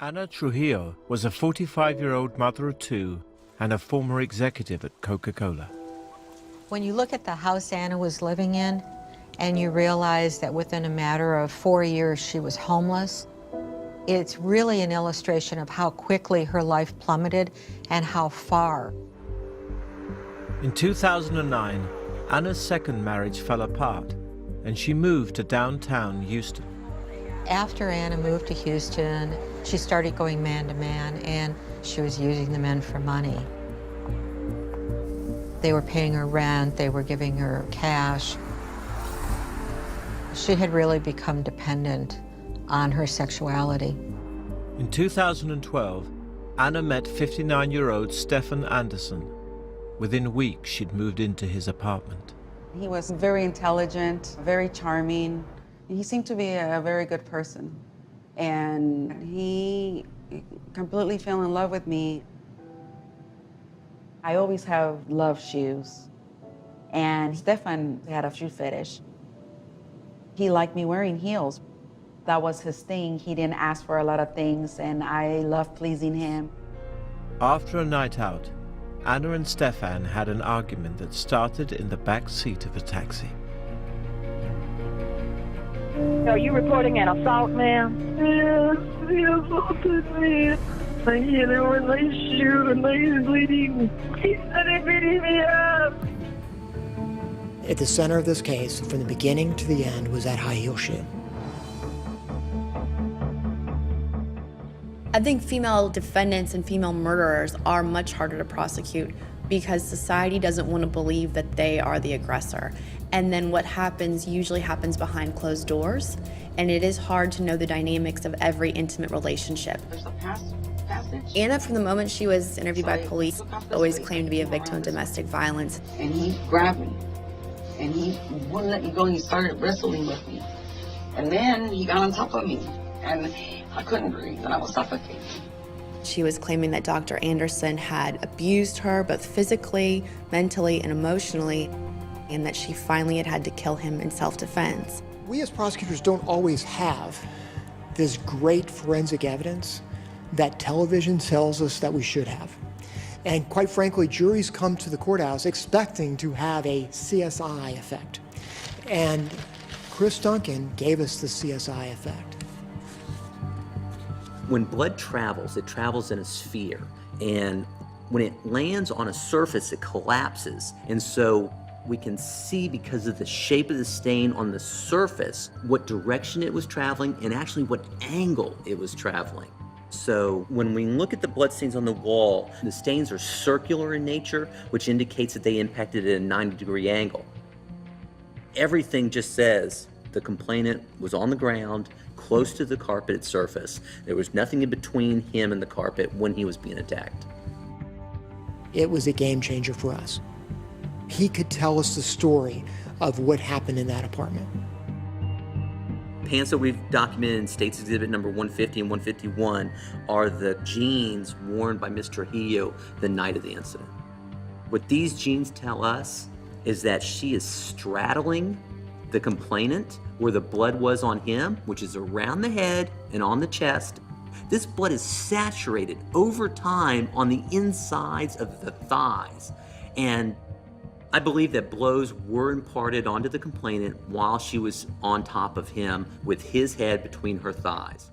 Ana Trujillo was a 45-year-old mother of two and a former executive at Coca-Cola. When you look at the house Ana was living in, and you realize that within a matter of 4 years she was homeless, it's really an illustration of how quickly her life plummeted and how far. In 2009, Ana's second marriage fell apart, and she moved to downtown Houston. After Ana moved to Houston, she started going man to man, and she was using the men for money. They were paying her rent, they were giving her cash. She had really become dependent on her sexuality. In 2012, Ana met 59-year-old Stefan Anderson. Within weeks, she'd moved into his apartment. He was very intelligent, very charming. He seemed to be a very good person. And he completely fell in love with me. I always have loved shoes. And Stefan had a shoe fetish. He liked me wearing heels. That was his thing. He didn't ask for a lot of things, and I loved pleasing him. After a night out, Ana and Stefan had an argument that started in the back seat of a taxi. Are you reporting an assault, ma'am? Yes, he assaulted me. I hit him with my shoe and he's bleeding. He started beating me up. At the center of this case, from the beginning to the end, was that high heel shoe. I think female defendants and female murderers are much harder to prosecute because society doesn't want to believe that they are the aggressor. And then what happens usually happens behind closed doors, and it is hard to know the dynamics of every intimate relationship. There's a passage. Ana, from the moment she was interviewed by police, always claimed to be a victim of domestic violence. And he grabbed me, and he wouldn't let me go, and he started wrestling with me. And then he got on top of me, and I couldn't breathe, and I was suffocating. She was claiming that Dr. Anderson had abused her, both physically, mentally, and emotionally, and that she finally had to kill him in self-defense. We as prosecutors don't always have this great forensic evidence that television tells us that we should have. And quite frankly, juries come to the courthouse expecting to have a CSI effect. And Chris Duncan gave us the CSI effect. When blood travels, it travels in a sphere. And when it lands on a surface, it collapses. And so we can see, because of the shape of the stain on the surface, what direction it was traveling and actually what angle it was traveling. So when we look at the bloodstains on the wall, the stains are circular in nature, which indicates that they impacted at a 90-degree angle. Everything just says the complainant was on the ground, close to the carpeted surface. There was nothing in between him and the carpet when he was being attacked. It was a game changer for us. He could tell us the story of what happened in that apartment. Pants that we've documented in State's Exhibit number 150 and 151 are the jeans worn by Ms. Trujillo the night of the incident. What these jeans tell us is that she is straddling the complainant where the blood was on him, which is around the head and on the chest. This blood is saturated over time on the insides of the thighs. And I believe that blows were imparted onto the complainant while she was on top of him with his head between her thighs.